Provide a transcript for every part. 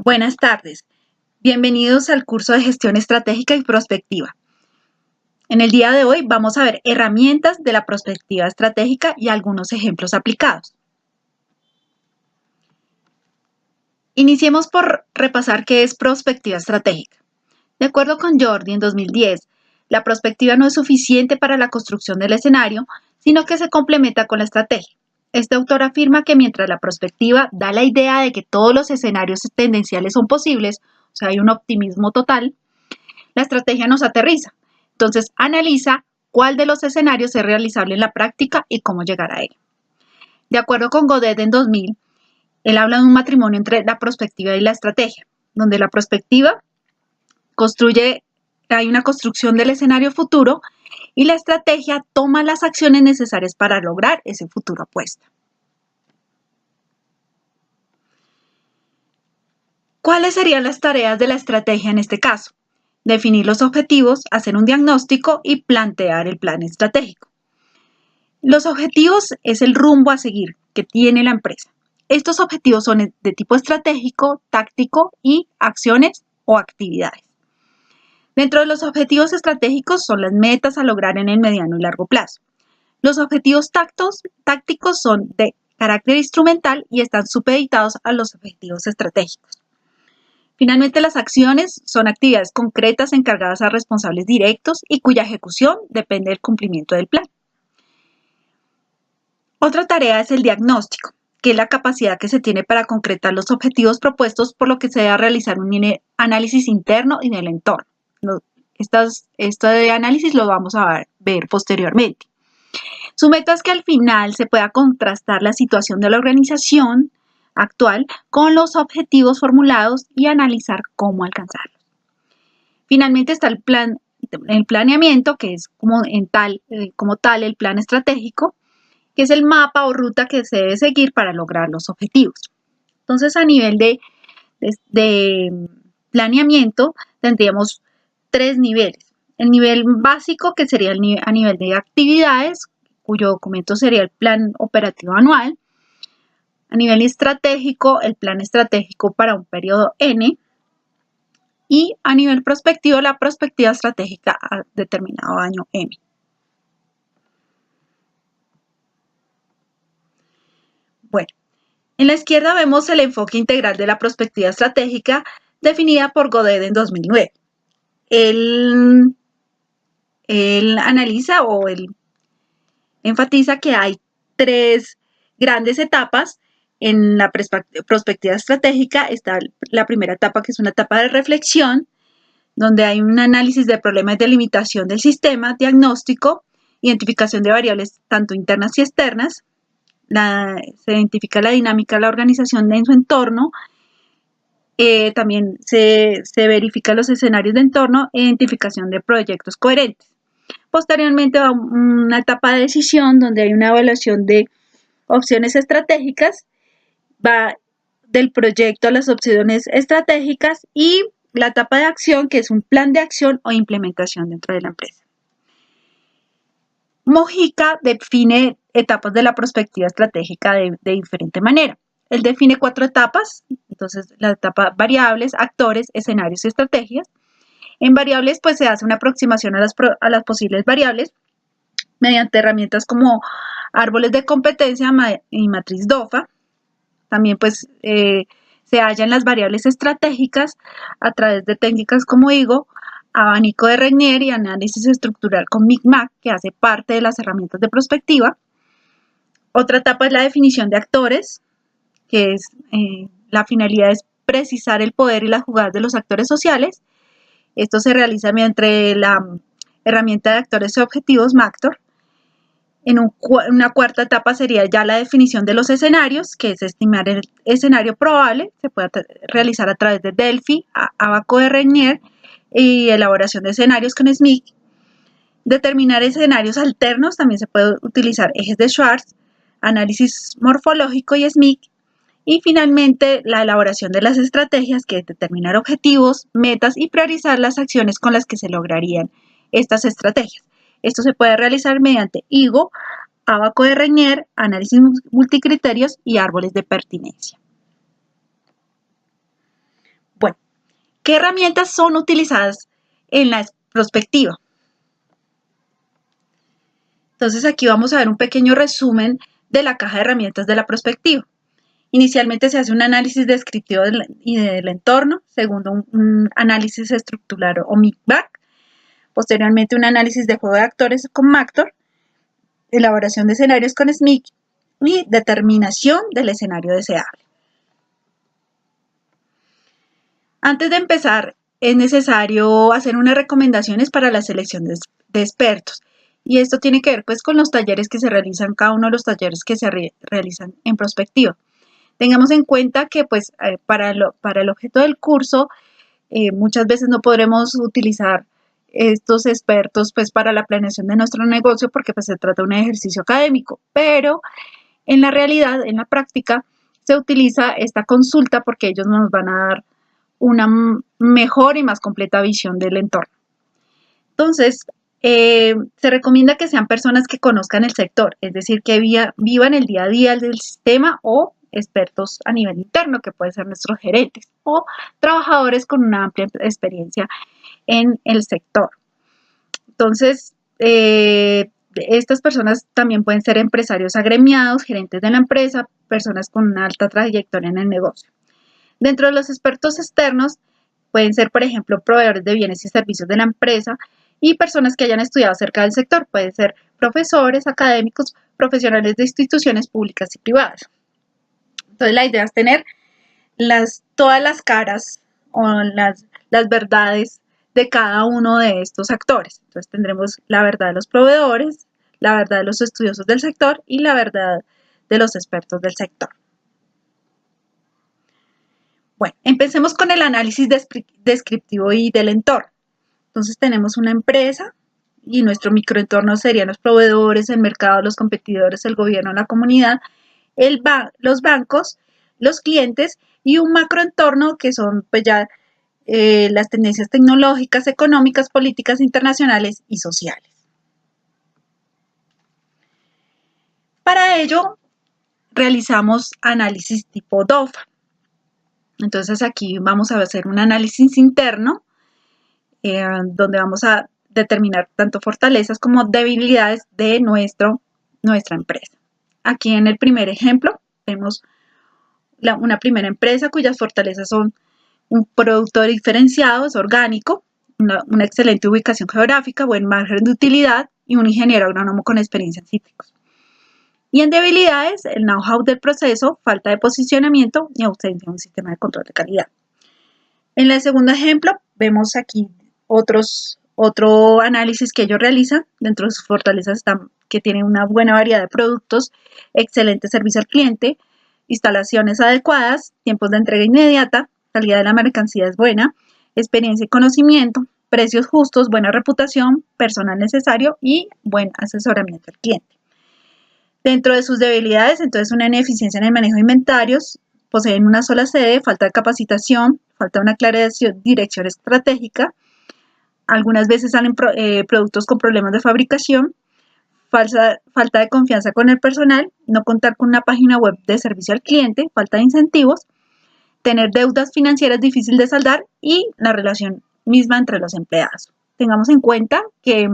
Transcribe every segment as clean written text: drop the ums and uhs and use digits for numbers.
Buenas tardes. Bienvenidos al curso de Gestión Estratégica y Prospectiva. En el día de hoy vamos a ver herramientas de la prospectiva estratégica y algunos ejemplos aplicados. Iniciemos por repasar qué es prospectiva estratégica. De acuerdo con Jordi en 2010, la prospectiva no es suficiente para la construcción del escenario, sino que se complementa con la estrategia. Este autor afirma que mientras la prospectiva da la idea de que todos los escenarios tendenciales son posibles, o sea, hay un optimismo total, la estrategia nos aterriza. Entonces, analiza cuál de los escenarios es realizable en la práctica y cómo llegar a él. De acuerdo con Godet en 2000, él habla de un matrimonio entre la prospectiva y la estrategia, donde la prospectiva hay una construcción del escenario futuro y la estrategia toma las acciones necesarias para lograr ese futuro apuesta. ¿Cuáles serían las tareas de la estrategia en este caso? Definir los objetivos, hacer un diagnóstico y plantear el plan estratégico. Los objetivos es el rumbo a seguir que tiene la empresa. Estos objetivos son de tipo estratégico, táctico y acciones o actividades. Dentro de los objetivos estratégicos son las metas a lograr en el mediano y largo plazo. Los objetivos tácticos son de carácter instrumental y están supeditados a los objetivos estratégicos. Finalmente, las acciones son actividades concretas encargadas a responsables directos y cuya ejecución depende del cumplimiento del plan. Otra tarea es el diagnóstico, que es la capacidad que se tiene para concretar los objetivos propuestos, por lo que se debe realizar un análisis interno y del entorno. Este análisis lo vamos a ver posteriormente. Su meta es que al final se pueda contrastar la situación de la organización actual con los objetivos formulados y analizar cómo alcanzarlos. Finalmente está el planeamiento, que es como tal el plan estratégico, que es el mapa o ruta que se debe seguir para lograr los objetivos. Entonces, a nivel de planeamiento, tendríamos 3 niveles. El nivel básico, que sería a nivel de actividades, cuyo documento sería el plan operativo anual. A nivel estratégico, el plan estratégico para un periodo N. Y a nivel prospectivo, la prospectiva estratégica a determinado año M. Bueno, en la izquierda vemos el enfoque integral de la prospectiva estratégica definida por Godet en 2009. Él analiza o él enfatiza que hay 3 grandes etapas en la prospectiva estratégica. Está la primera etapa, que es una etapa de reflexión, donde hay un análisis de problemas de limitación del sistema, diagnóstico, identificación de variables tanto internas y externas. Se identifica la dinámica de la organización en su entorno. También se verifican los escenarios de entorno e identificación de proyectos coherentes. Posteriormente va una etapa de decisión, donde hay una evaluación de opciones estratégicas, va del proyecto a las opciones estratégicas, y la etapa de acción, que es un plan de acción o implementación dentro de la empresa. Mojica define etapas de la prospectiva estratégica de diferente manera. Él define 4 etapas, entonces la etapa variables, actores, escenarios y estrategias. En variables, pues se hace una aproximación a las posibles variables mediante herramientas como árboles de competencia y matriz DOFA. También pues se hallan las variables estratégicas a través de técnicas como digo, abanico de Regnier y análisis estructural con Micmac, que hace parte de las herramientas de prospectiva. Otra etapa es la definición de actores, que es la finalidad es precisar el poder y las jugadas de los actores sociales. Esto se realiza mediante la herramienta de actores y objetivos MACTOR. En una cuarta etapa sería ya la definición de los escenarios, que es estimar el escenario probable. Se puede realizar a través de Delphi, Abaco de Regnier y elaboración de escenarios con SMIC. Determinar escenarios alternos, también se puede utilizar ejes de Schwartz, análisis morfológico y SMIC. Y finalmente, la elaboración de las estrategias, que es determinar objetivos, metas y priorizar las acciones con las que se lograrían estas estrategias. Esto se puede realizar mediante IGO, Abaco de Regnier, análisis multicriterios y árboles de pertinencia. ¿Qué herramientas son utilizadas en la prospectiva? Entonces aquí vamos a ver un pequeño resumen de la caja de herramientas de la prospectiva. Inicialmente se hace un análisis descriptivo del entorno, segundo un análisis estructural o MICBAC, posteriormente un análisis de juego de actores con MACTOR, elaboración de escenarios con SMIC y determinación del escenario deseable. Antes de empezar, es necesario hacer unas recomendaciones para la selección de expertos. Y esto tiene que ver pues con los talleres que se realizan, cada uno de los talleres que se realizan en prospectiva. Tengamos en cuenta que pues para el objeto del curso muchas veces no podremos utilizar estos expertos pues para la planeación de nuestro negocio porque pues se trata de un ejercicio académico, pero en la realidad, en la práctica, se utiliza esta consulta porque ellos nos van a dar una mejor y más completa visión del entorno. Entonces, se recomienda que sean personas que conozcan el sector, es decir, que vivan el día a día del sistema o expertos a nivel interno, que pueden ser nuestros gerentes o trabajadores con una amplia experiencia en el sector. Entonces, estas personas también pueden ser empresarios agremiados, gerentes de la empresa, personas con una alta trayectoria en el negocio. Dentro de los expertos externos pueden ser, por ejemplo, proveedores de bienes y servicios de la empresa y personas que hayan estudiado acerca del sector. Pueden ser profesores, académicos, profesionales de instituciones públicas y privadas. Entonces, la idea es tener todas las caras o las verdades de cada uno de estos actores. Entonces, tendremos la verdad de los proveedores, la verdad de los estudiosos del sector y la verdad de los expertos del sector. Bueno, empecemos con el análisis descriptivo y del entorno. Entonces tenemos una empresa y nuestro microentorno serían los proveedores, el mercado, los competidores, el gobierno, la comunidad, los bancos, los clientes y un macroentorno que son pues ya las tendencias tecnológicas, económicas, políticas internacionales y sociales. Para ello realizamos análisis tipo DOFA. Entonces aquí vamos a hacer un análisis interno donde vamos a determinar tanto fortalezas como debilidades de nuestra empresa. Aquí en el primer ejemplo vemos una primera empresa cuyas fortalezas son un producto diferenciado, es orgánico, una excelente ubicación geográfica, buen margen de utilidad y un ingeniero agrónomo con experiencia en cítricos. Y en debilidades, el know-how del proceso, falta de posicionamiento y ausencia de un sistema de control de calidad. En el segundo ejemplo, vemos aquí otro análisis que ellos realizan. Dentro de sus fortalezas están que tienen una buena variedad de productos, excelente servicio al cliente, instalaciones adecuadas, tiempos de entrega inmediata, calidad de la mercancía es buena, experiencia y conocimiento, precios justos, buena reputación, personal necesario y buen asesoramiento al cliente. Dentro de sus debilidades, entonces una ineficiencia en el manejo de inventarios, poseen una sola sede, falta de capacitación, falta de una clara dirección estratégica, algunas veces salen productos con problemas de fabricación, falta de confianza con el personal, no contar con una página web de servicio al cliente, falta de incentivos, tener deudas financieras difícil de saldar y la relación misma entre los empleados. Tengamos en cuenta que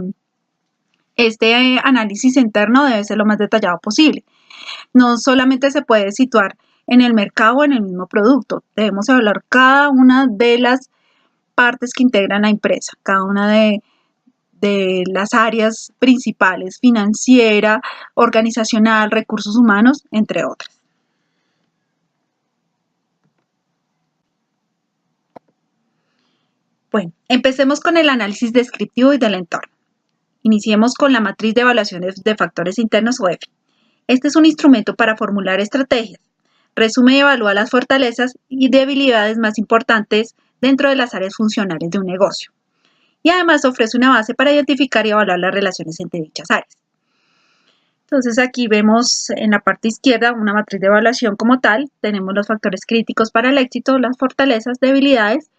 este análisis interno debe ser lo más detallado posible. No solamente se puede situar en el mercado o en el mismo producto, debemos evaluar cada una de las partes que integran la empresa, cada una de las áreas principales, financiera, organizacional, recursos humanos, entre otras. Bueno, empecemos con el análisis descriptivo y del entorno. Iniciemos con la matriz de evaluaciones de factores internos o EFI. Este es un instrumento para formular estrategias. Resume y evalúa las fortalezas y debilidades más importantes dentro de las áreas funcionales de un negocio. Y además ofrece una base para identificar y evaluar las relaciones entre dichas áreas. Entonces aquí vemos en la parte izquierda una matriz de evaluación como tal. Tenemos los factores críticos para el éxito, las fortalezas, debilidades,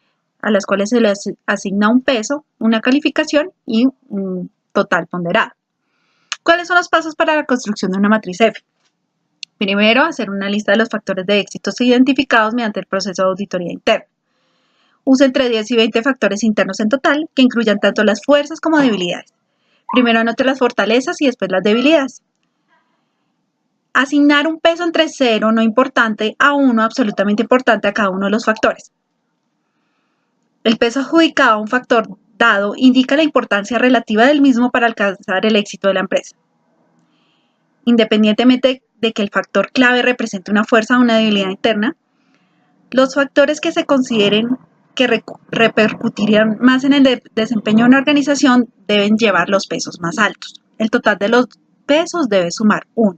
a las cuales se les asigna un peso, una calificación y un total ponderado. ¿Cuáles son los pasos para la construcción de una matriz EFI? Primero, hacer una lista de los factores de éxito identificados mediante el proceso de auditoría interna. Usa entre 10 y 20 factores internos en total, que incluyan tanto las fuerzas como debilidades. Primero anote las fortalezas y después las debilidades. Asignar un peso entre 0 no importante a 1 absolutamente importante a cada uno de los factores. El peso adjudicado a un factor dado indica la importancia relativa del mismo para alcanzar el éxito de la empresa. Independientemente de que el factor clave represente una fuerza o una debilidad interna, los factores que se consideren que repercutirían más en el desempeño de una organización deben llevar los pesos más altos. El total de los pesos debe sumar 1.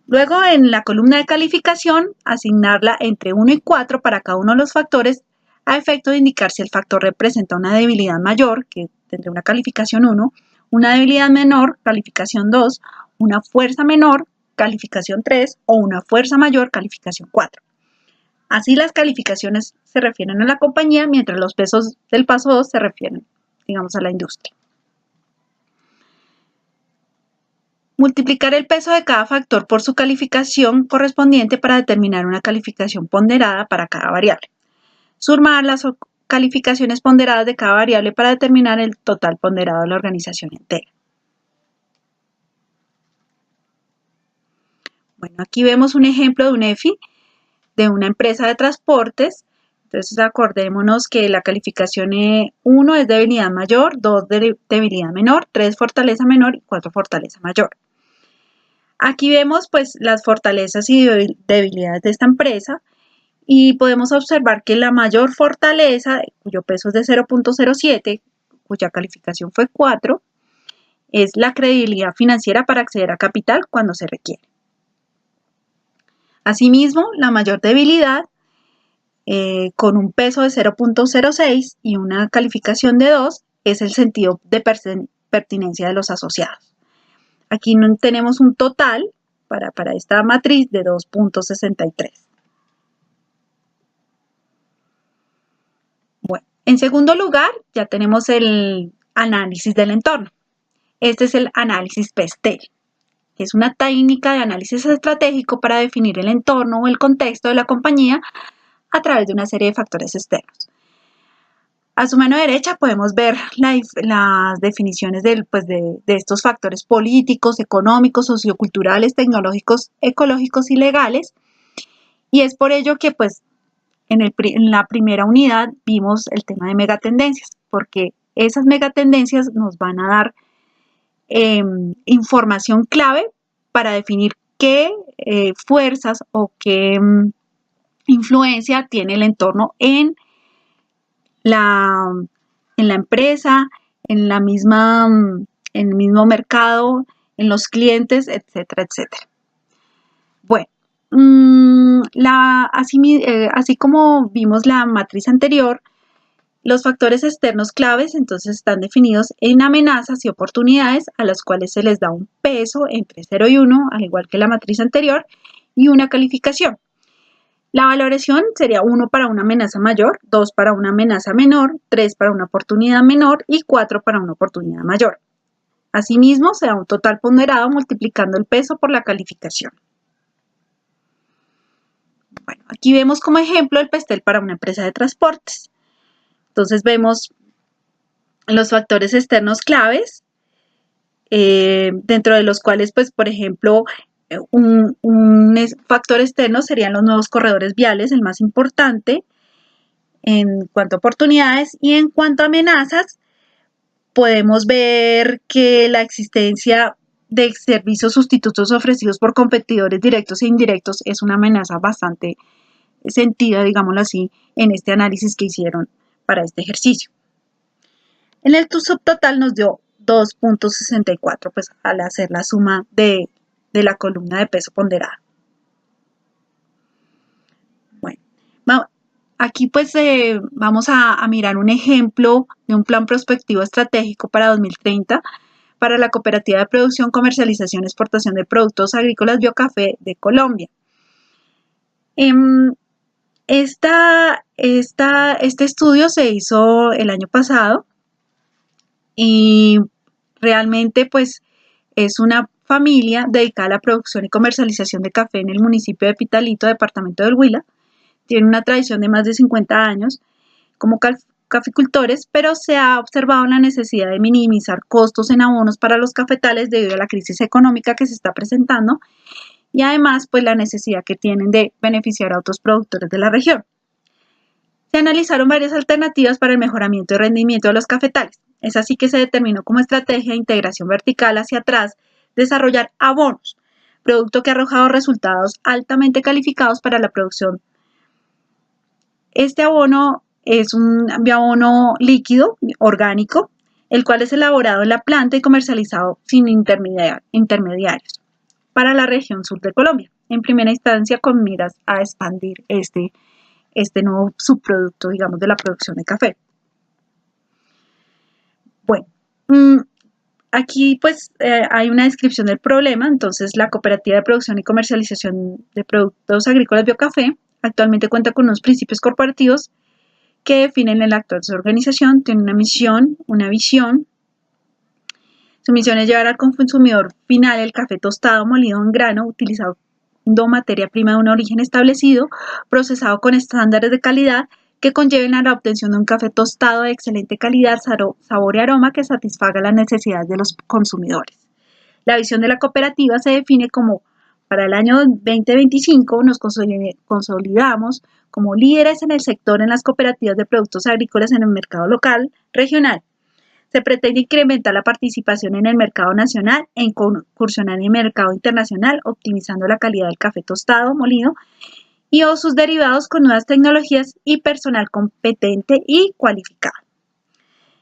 Luego, en la columna de calificación, asignarla entre 1 y 4 para cada uno de los factores a efecto de indicar si el factor representa una debilidad mayor, que tendrá una calificación 1, una debilidad menor, calificación 2, una fuerza menor, calificación 3 o una fuerza mayor, calificación 4. Así las calificaciones se refieren a la compañía, mientras los pesos del paso 2 se refieren, digamos, a la industria. Multiplicar el peso de cada factor por su calificación correspondiente para determinar una calificación ponderada para cada variable. Sumar las calificaciones ponderadas de cada variable para determinar el total ponderado de la organización entera. Bueno, aquí vemos un ejemplo de un EFI de una empresa de transportes. Entonces acordémonos que la calificación 1 es debilidad mayor, 2 debilidad menor, 3 fortaleza menor y 4 fortaleza mayor. Aquí vemos pues las fortalezas y debilidades de esta empresa y podemos observar que la mayor fortaleza, cuyo peso es de 0.07, cuya calificación fue 4, es la credibilidad financiera para acceder a capital cuando se requiere. Asimismo, la mayor debilidad, con un peso de 0.06 y una calificación de 2, es el sentido de pertinencia de los asociados. Aquí tenemos un total para esta matriz de 2.63. Bueno, en segundo lugar, ya tenemos el análisis del entorno. Este es el análisis PESTEL, que es una técnica de análisis estratégico para definir el entorno o el contexto de la compañía a través de una serie de factores externos. A su mano derecha podemos ver las definiciones de estos factores políticos, económicos, socioculturales, tecnológicos, ecológicos y legales. Y es por ello que pues, en la primera unidad vimos el tema de megatendencias, porque esas megatendencias nos van a dar información clave para definir qué fuerzas o qué influencia tiene el entorno en la empresa, en el mismo mercado, en los clientes, etcétera, etcétera. Bueno, así como vimos la matriz anterior, los factores externos claves entonces están definidos en amenazas y oportunidades a las cuales se les da un peso entre 0 y 1, al igual que la matriz anterior, y una calificación. La valoración sería 1 para una amenaza mayor, 2 para una amenaza menor, 3 para una oportunidad menor y 4 para una oportunidad mayor. Asimismo, se da un total ponderado multiplicando el peso por la calificación. Bueno, aquí vemos como ejemplo el PESTEL para una empresa de transportes. Entonces vemos los factores externos claves, dentro de los cuales, pues, por ejemplo, un factor externo serían los nuevos corredores viales, el más importante en cuanto a oportunidades, y en cuanto a amenazas, podemos ver que la existencia de servicios sustitutos ofrecidos por competidores directos e indirectos es una amenaza bastante sentida, digámoslo así, en este análisis que hicieron para este ejercicio. En el subtotal nos dio 2.64, pues al hacer la suma de la columna de peso ponderada. Bueno, aquí pues vamos a mirar un ejemplo de un plan prospectivo estratégico para 2030 para la Cooperativa de Producción, Comercialización y Exportación de Productos Agrícolas Biocafé de Colombia. Este estudio se hizo el año pasado y realmente pues es una familia dedicada a la producción y comercialización de café en el municipio de Pitalito, departamento del Huila. tienen una tradición de más de 50 años como caficultores, pero se ha observado la necesidad de minimizar costos en abonos para los cafetales debido a la crisis económica que se está presentando y además pues la necesidad que tienen de beneficiar a otros productores de la región. Se analizaron varias alternativas para el mejoramiento y rendimiento de los cafetales. Es así que se determinó como estrategia de integración vertical hacia atrás desarrollar abonos, producto que ha arrojado resultados altamente calificados para la producción. Este abono es un bioabono líquido, orgánico, el cual es elaborado en la planta y comercializado sin intermediarios para la región sur de Colombia, en primera instancia con miras a expandir este nuevo subproducto, digamos, de la producción de café. Bueno, aquí pues hay una descripción del problema. Entonces, la Cooperativa de Producción y Comercialización de Productos Agrícolas Biocafé actualmente cuenta con unos principios corporativos que definen el acto de su organización. Tiene una misión, una visión. Su misión es llevar al consumidor final el café tostado, molido en grano, utilizando materia prima de un origen establecido, procesado con estándares de calidad que conlleven a la obtención de un café tostado de excelente calidad, sabor y aroma que satisfaga las necesidades de los consumidores. La visión de la cooperativa se define como: para el año 2025 nos consolidamos como líderes en el sector en las cooperativas de productos agrícolas en el mercado local, regional. Se pretende incrementar la participación en el mercado nacional e incursionar en el mercado internacional, optimizando la calidad del café tostado, molido y o sus derivados con nuevas tecnologías y personal competente y cualificado.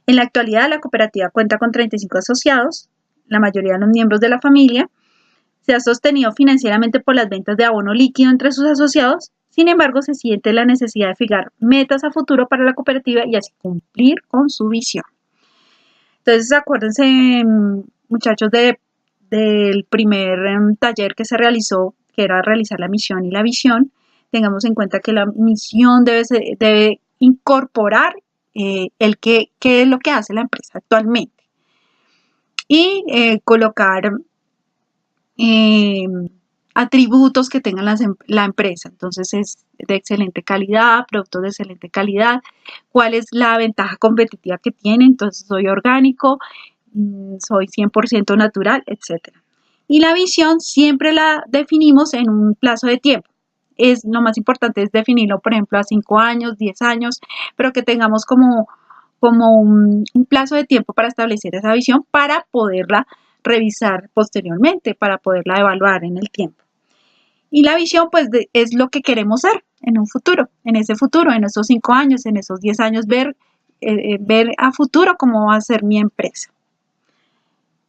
En la actualidad, la cooperativa cuenta con 35 asociados, la mayoría de los miembros de la familia. Se ha sostenido financieramente por las ventas de abono líquido entre sus asociados. Sin embargo, se siente la necesidad de fijar metas a futuro para la cooperativa y así cumplir con su visión. Entonces, acuérdense, muchachos, del primer taller que se realizó, que era realizar la misión y la visión. Tengamos en cuenta que la misión debe incorporar el qué es lo que hace la empresa actualmente y colocar atributos que tenga la empresa. Entonces, es de excelente calidad, productos de excelente calidad, cuál es la ventaja competitiva que tiene. Entonces, soy orgánico, soy 100% natural, etc. Y la visión siempre la definimos en un plazo de tiempo. Lo más importante es definirlo, por ejemplo, a 5 años, 10 años, pero que tengamos como un plazo de tiempo para establecer esa visión para poderla revisar posteriormente, para poderla evaluar en el tiempo. Y la visión, pues, es lo que queremos ser en un futuro, en esos 5 años, en esos 10 años, ver a futuro cómo va a ser mi empresa.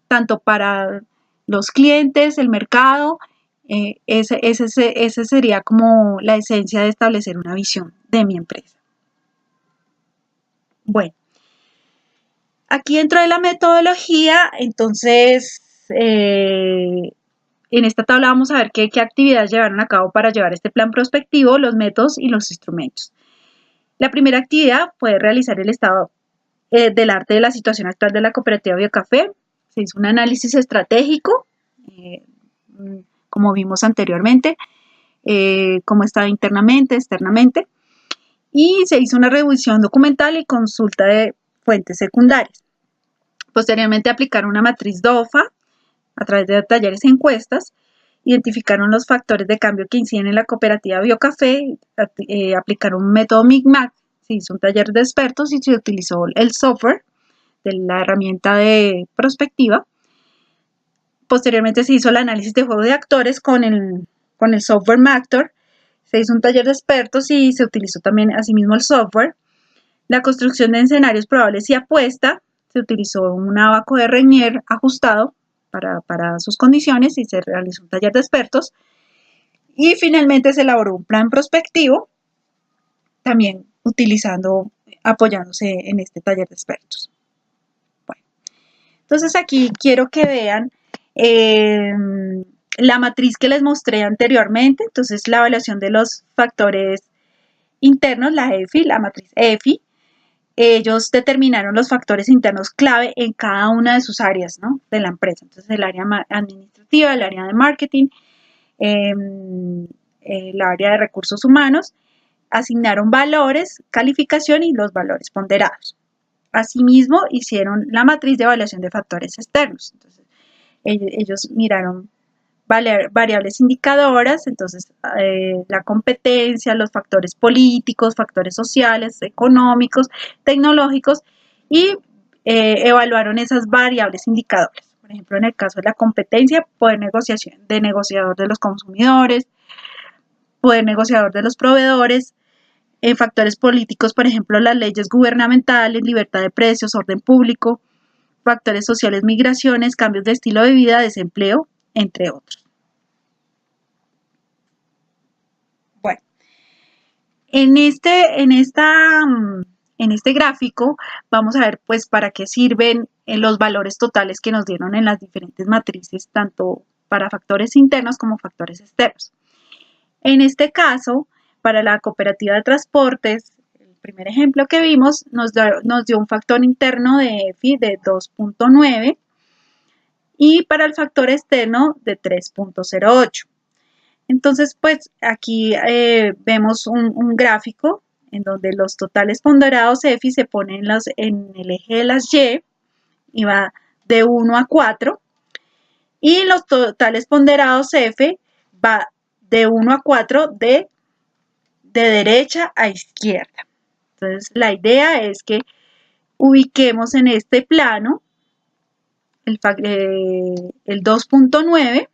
Tanto para los clientes, el mercado, ese sería como la esencia de establecer una visión de mi empresa. Bueno, aquí dentro de la metodología, entonces, en esta tabla vamos a ver qué actividades llevaron a cabo para llevar este plan prospectivo, los métodos y los instrumentos. La primera actividad fue realizar el estado del arte de la situación actual de la cooperativa Biocafé. Se hizo un análisis estratégico, como vimos anteriormente, cómo estaba internamente, externamente, y se hizo una revisión documental y consulta de fuentes secundarias. Posteriormente aplicaron una matriz DOFA a través de talleres e encuestas, identificaron los factores de cambio que inciden en la cooperativa Biocafé, aplicaron un método MICMAC, se hizo un taller de expertos y se utilizó el software de la herramienta de prospectiva. Posteriormente se hizo el análisis de juego de actores con el software Mactor, se hizo un taller de expertos y se utilizó también asimismo el software. La construcción de escenarios probables y apuesta, se utilizó un abaco de Renier ajustado para sus condiciones y se realizó un taller de expertos. Y finalmente se elaboró un plan prospectivo, también apoyándose en este taller de expertos. Bueno, entonces aquí quiero que vean la matriz que les mostré anteriormente. Entonces, la evaluación de los factores internos, la EFI, la matriz EFI. Ellos determinaron los factores internos clave en cada una de sus áreas, ¿no?, de la empresa. Entonces, el área administrativa, el área de marketing, el área de recursos humanos, asignaron valores, calificación y los valores ponderados. Asimismo, hicieron la matriz de evaluación de factores externos. Entonces, ellos miraron variables indicadoras, entonces la competencia, los factores políticos, factores sociales, económicos, tecnológicos y evaluaron esas variables indicadoras. Por ejemplo, en el caso de la competencia, poder de negociador de los consumidores, poder negociador de los proveedores, factores políticos, por ejemplo, las leyes gubernamentales, libertad de precios, orden público, factores sociales, migraciones, cambios de estilo de vida, desempleo, entre otros. Bueno, en este gráfico vamos a ver pues para qué sirven los valores totales que nos dieron en las diferentes matrices, tanto para factores internos como factores externos. En este caso, para la cooperativa de transportes, el primer ejemplo que vimos nos dio un factor interno de EFI de 2.9 y para el factor externo de 3.08. Entonces, pues aquí vemos un gráfico en donde los totales ponderados EFI se ponen en el eje de las y va de 1 a 4 y los totales ponderados F va de 1 a 4 de derecha a izquierda. Entonces, la idea es que ubiquemos en este plano el 2.9,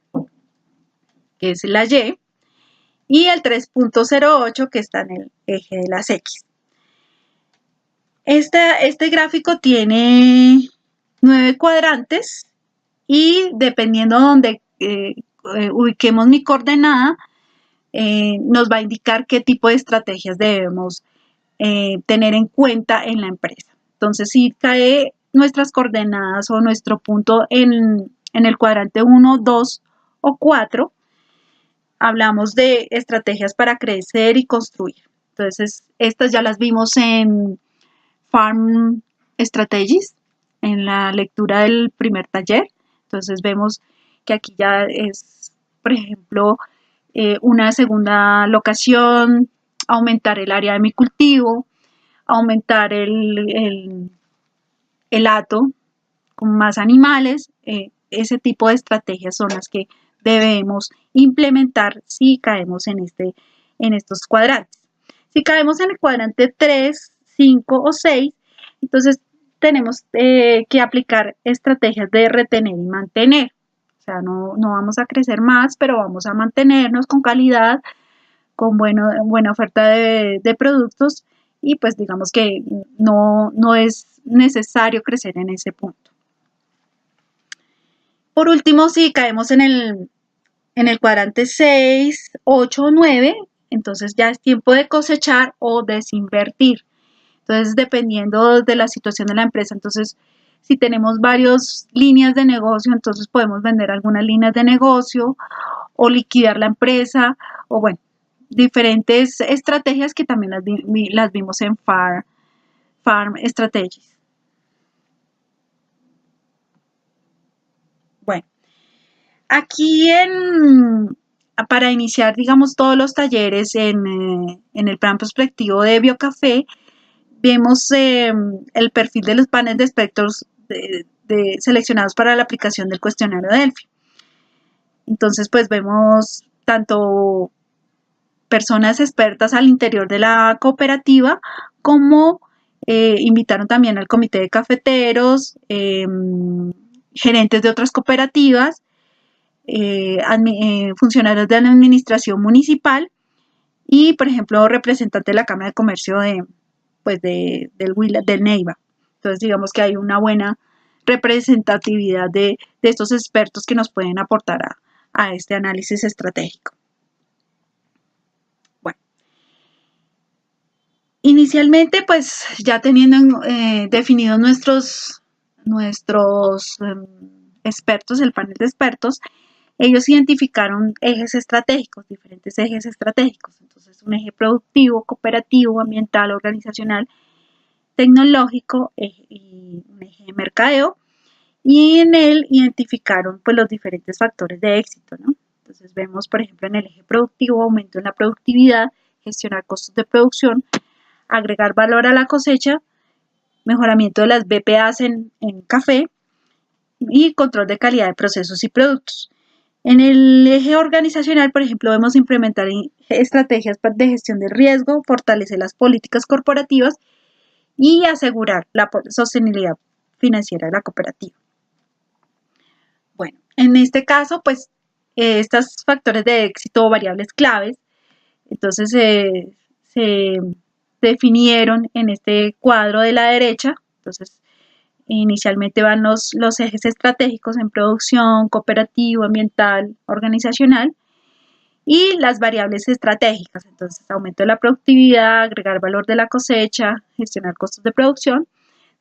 que es la y el 3.08, que está en el eje de las X. Este gráfico tiene 9 cuadrantes y dependiendo de donde ubiquemos mi coordenada, nos va a indicar qué tipo de estrategias debemos tener en cuenta en la empresa. Entonces, si cae nuestras coordenadas o nuestro punto en el cuadrante 1, 2 o 4, hablamos de estrategias para crecer y construir. Entonces, estas ya las vimos en Farm Strategies, en la lectura del primer taller. Entonces, vemos que aquí ya es, por ejemplo, una segunda locación, aumentar el área de mi cultivo, aumentar el hato con más animales. Ese tipo de estrategias son las que debemos implementar si caemos en estos cuadrantes. Si caemos en el cuadrante 3, 5 o 6, entonces tenemos que aplicar estrategias de retener y mantener. O sea, no vamos a crecer más, pero vamos a mantenernos con calidad, con buena oferta de productos y pues digamos que no es necesario crecer en ese punto. Por último, si caemos en el cuadrante 6, 8 o 9, entonces ya es tiempo de cosechar o desinvertir. Entonces, dependiendo de la situación de la empresa, entonces si tenemos varias líneas de negocio, entonces podemos vender algunas líneas de negocio o liquidar la empresa o bueno, diferentes estrategias que también las vimos en Farm Strategies. Bueno, aquí para iniciar, digamos, todos los talleres en el plan prospectivo de Biocafé, vemos el perfil de los paneles de expertos seleccionados para la aplicación del cuestionario Delphi. Entonces, pues vemos tanto personas expertas al interior de la cooperativa como invitaron también al comité de cafeteros, gerentes de otras cooperativas, funcionarios de la administración municipal y, por ejemplo, representante de la Cámara de Comercio del Neiva. Entonces, digamos que hay una buena representatividad de estos expertos que nos pueden aportar a este análisis estratégico. Bueno, inicialmente, pues ya teniendo definidos nuestros expertos, el panel de expertos, ellos identificaron ejes estratégicos, diferentes ejes estratégicos. Entonces, un eje productivo, cooperativo, ambiental, organizacional, tecnológico y un eje de mercadeo. Y en él identificaron pues, los diferentes factores de éxito, ¿no? Entonces, vemos, por ejemplo, en el eje productivo, aumento en la productividad, gestionar costos de producción, agregar valor a la cosecha, mejoramiento de las BPAs en café y control de calidad de procesos y productos. En el eje organizacional, por ejemplo, debemos implementar estrategias de gestión de riesgo, fortalecer las políticas corporativas y asegurar la sostenibilidad financiera de la cooperativa. Bueno, en este caso, pues, estos factores de éxito o variables claves, entonces se definieron en este cuadro de la derecha. Entonces, inicialmente van los ejes estratégicos en producción, cooperativo, ambiental, organizacional, y las variables estratégicas. Entonces, aumento de la productividad, agregar valor de la cosecha, gestionar costos de producción.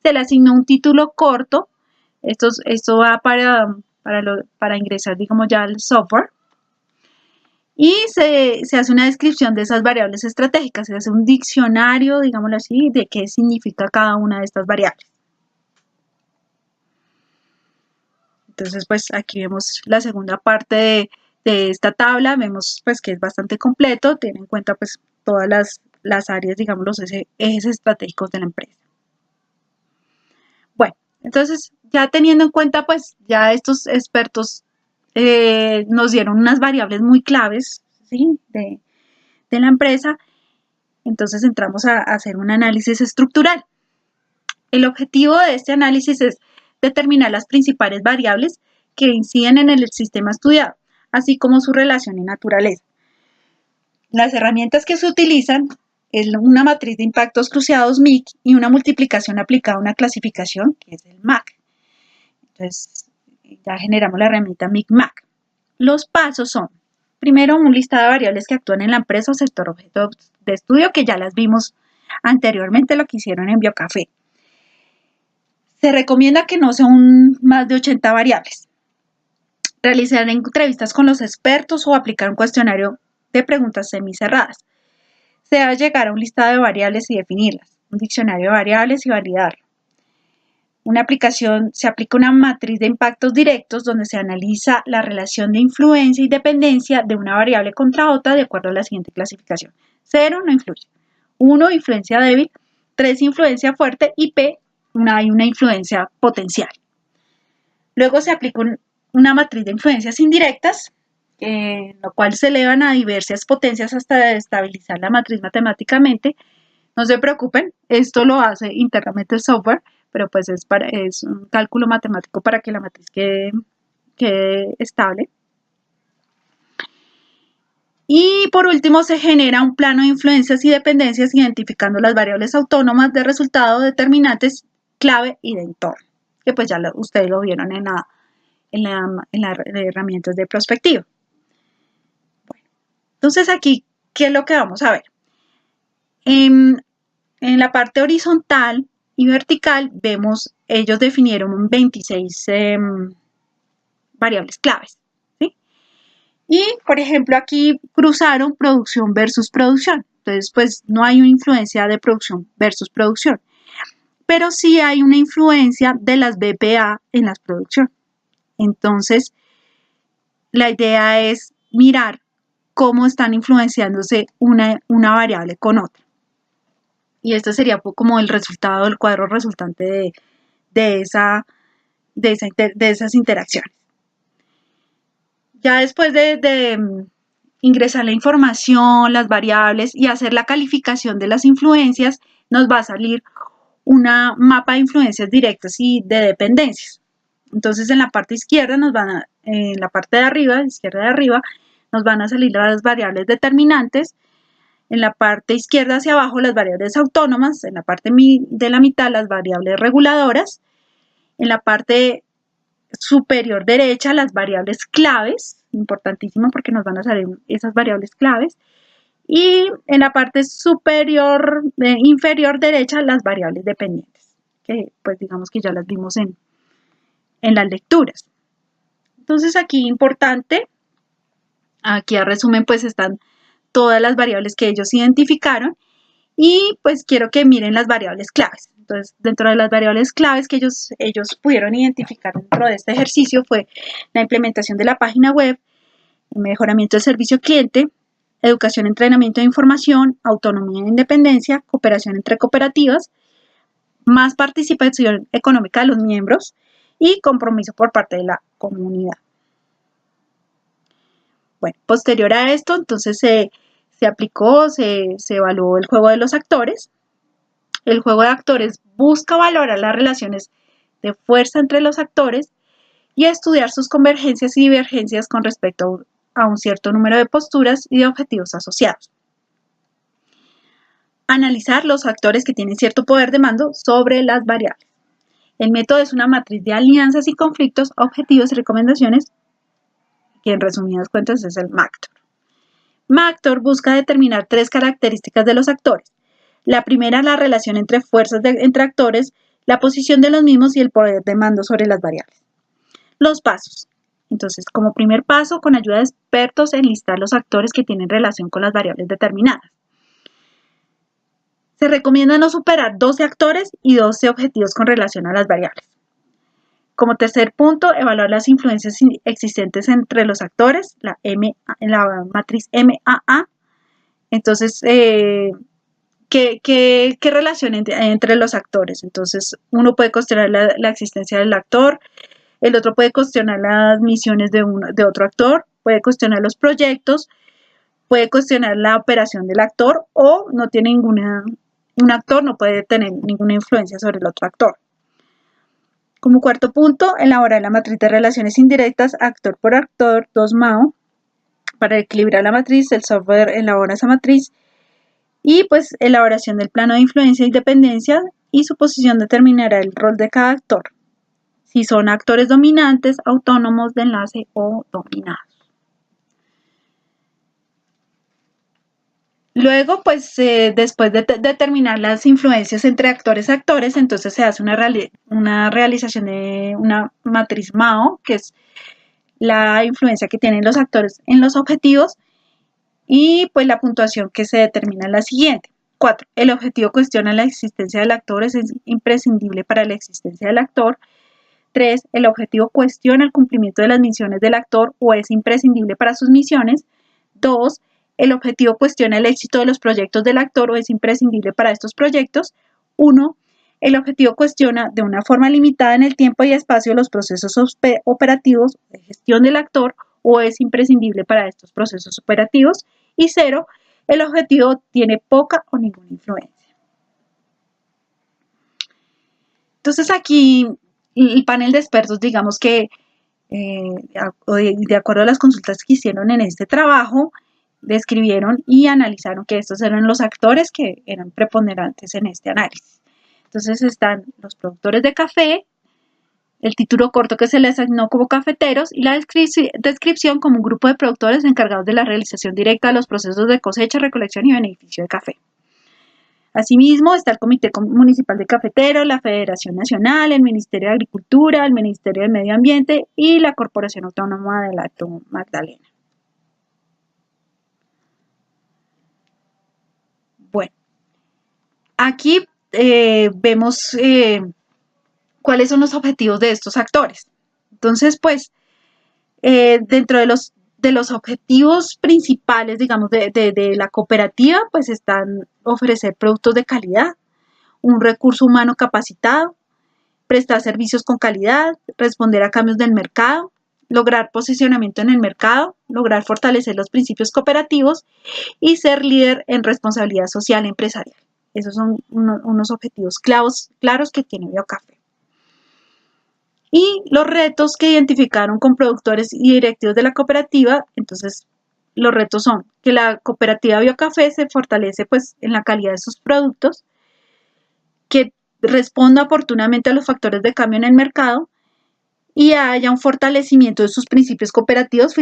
Se le asignó un título corto. Esto va para ingresar, digamos, ya al software. Y se hace una descripción de esas variables estratégicas. Se hace un diccionario, digámoslo así, de qué significa cada una de estas variables. Entonces, pues aquí vemos la segunda parte de esta tabla. Vemos pues que es bastante completo. Tiene en cuenta pues todas las áreas, digamos, los ejes estratégicos de la empresa. Bueno, entonces ya teniendo en cuenta pues ya estos expertos nos dieron unas variables muy claves, ¿sí? de la empresa. Entonces entramos a hacer un análisis estructural. El objetivo de este análisis es determinar las principales variables que inciden en el sistema estudiado, así como su relación y naturaleza. Las herramientas que se utilizan es una matriz de impactos cruciados MIC y una multiplicación aplicada a una clasificación que es el MAC. Entonces ya generamos la herramienta MIC-MAC. Los pasos son, primero, un listado de variables que actúan en la empresa o sector objeto de estudio, que ya las vimos anteriormente, lo que hicieron en Biocafé. Se recomienda que no sean más de 80 variables. Realizar entrevistas con los expertos o aplicar un cuestionario de preguntas semicerradas. Se debe llegar a un listado de variables y definirlas, un diccionario de variables y validarlo. Se aplica una matriz de impactos directos donde se analiza la relación de influencia y dependencia de una variable contra otra de acuerdo a la siguiente clasificación. 0, no influye. 1, influencia débil. 3, influencia fuerte. Y P, hay una influencia potencial. Luego se aplica una matriz de influencias indirectas, lo cual se elevan a diversas potencias hasta estabilizar la matriz matemáticamente. No se preocupen, esto lo hace internamente el software, pero pues es un cálculo matemático para que la matriz quede estable. Y por último se genera un plano de influencias y dependencias identificando las variables autónomas de resultado, determinantes, clave y de entorno, que pues ya ustedes lo vieron en las herramientas de prospectiva. Bueno, entonces aquí, ¿qué es lo que vamos a ver? En la parte horizontal y vertical vemos, ellos definieron 26 variables claves. ¿Sí? Y, por ejemplo, aquí cruzaron producción versus producción. Entonces, pues no hay una influencia de producción versus producción. Pero sí hay una influencia de las BPA en la producción. Entonces, la idea es mirar cómo están influenciándose una variable con otra. Y este sería como el resultado del cuadro resultante de esas interacciones. Ya después de ingresar la información, las variables y hacer la calificación de las influencias, nos va a salir una mapa de influencias directas y de dependencias. Entonces, en la parte izquierda en la parte de arriba, izquierda de arriba, nos van a salir las variables determinantes. En la parte izquierda hacia abajo, las variables autónomas. En la parte de la mitad, las variables reguladoras. En la parte superior derecha, las variables claves. Importantísimo porque nos van a salir esas variables claves. Y en la parte inferior derecha, las variables dependientes. Que pues digamos que ya las vimos en las lecturas. Entonces aquí importante, aquí a resumen pues están todas las variables que ellos identificaron y pues quiero que miren las variables claves. Entonces dentro de las variables claves que ellos pudieron identificar dentro de este ejercicio fue la implementación de la página web, el mejoramiento del servicio cliente, educación, entrenamiento de información, autonomía e independencia, cooperación entre cooperativas, más participación económica de los miembros y compromiso por parte de la comunidad. Bueno, posterior a esto, entonces se aplicó, se evaluó el juego de los actores. El juego de actores busca valorar las relaciones de fuerza entre los actores y estudiar sus convergencias y divergencias con respecto a un cierto número de posturas y de objetivos asociados. Analizar los actores que tienen cierto poder de mando sobre las variables. El método es una matriz de alianzas y conflictos, objetivos y recomendaciones, que en resumidas cuentas es el MACTOR. MACTOR busca determinar 3 características de los actores. La primera, la relación entre fuerzas entre actores, la posición de los mismos y el poder de mando sobre las variables. Los pasos. Entonces, como primer paso, con ayuda de expertos, enlistar los actores que tienen relación con las variables determinadas. Se recomienda no superar 12 actores y 12 objetivos con relación a las variables. Como tercer punto, evaluar las influencias existentes entre los actores, la matriz MAA. Entonces, ¿qué relación hay entre los actores? Entonces, uno puede cuestionar la existencia del actor, el otro puede cuestionar las misiones de otro actor, puede cuestionar los proyectos, puede cuestionar la operación del actor o no tiene un actor no puede tener ninguna influencia sobre el otro actor. Como cuarto punto, elaborar la matriz de relaciones indirectas actor por actor, 2MAO. Para equilibrar la matriz, el software elabora esa matriz y pues elaboración del plano de influencia y dependencia y su posición determinará el rol de cada actor. Si son actores dominantes, autónomos de enlace o dominados. Luego, pues después de determinar las influencias entre actores y actores, entonces se hace una realización de una matriz MAO, que es la influencia que tienen los actores en los objetivos, y pues la puntuación que se determina es la siguiente. 4. El objetivo cuestiona la existencia del actor, es imprescindible para la existencia del actor. 3. El objetivo cuestiona el cumplimiento de las misiones del actor o es imprescindible para sus misiones. 2. El objetivo cuestiona el éxito de los proyectos del actor o es imprescindible para estos proyectos. 1. El objetivo cuestiona de una forma limitada en el tiempo y espacio los procesos operativos de gestión del actor o es imprescindible para estos procesos operativos. Y 0. El objetivo tiene poca o ninguna influencia. Entonces aquí el panel de expertos, digamos que de acuerdo a las consultas que hicieron en este trabajo, describieron y analizaron que estos eran los actores que eran preponderantes en este análisis. Entonces están los productores de café, el título corto que se les asignó como cafeteros y la descripción como un grupo de productores encargados de la realización directa de los procesos de cosecha, recolección y beneficio de café. Asimismo, está el Comité Municipal de Cafeteros, la Federación Nacional, el Ministerio de Agricultura, el Ministerio del Medio Ambiente y la Corporación Autónoma del Alto Magdalena. Bueno, aquí vemos cuáles son los objetivos de estos actores. Entonces, pues, dentro de los objetivos principales, digamos, de la cooperativa, pues están ofrecer productos de calidad, un recurso humano capacitado, prestar servicios con calidad, responder a cambios del mercado, lograr posicionamiento en el mercado, lograr fortalecer los principios cooperativos y ser líder en responsabilidad social empresarial. Esos son unos objetivos claros que tiene Biocafé. Y los retos que identificaron con productores y directivos de la cooperativa, entonces los retos son que la cooperativa Biocafé se fortalece pues en la calidad de sus productos, que responda oportunamente a los factores de cambio en el mercado y haya un fortalecimiento de sus principios cooperativos,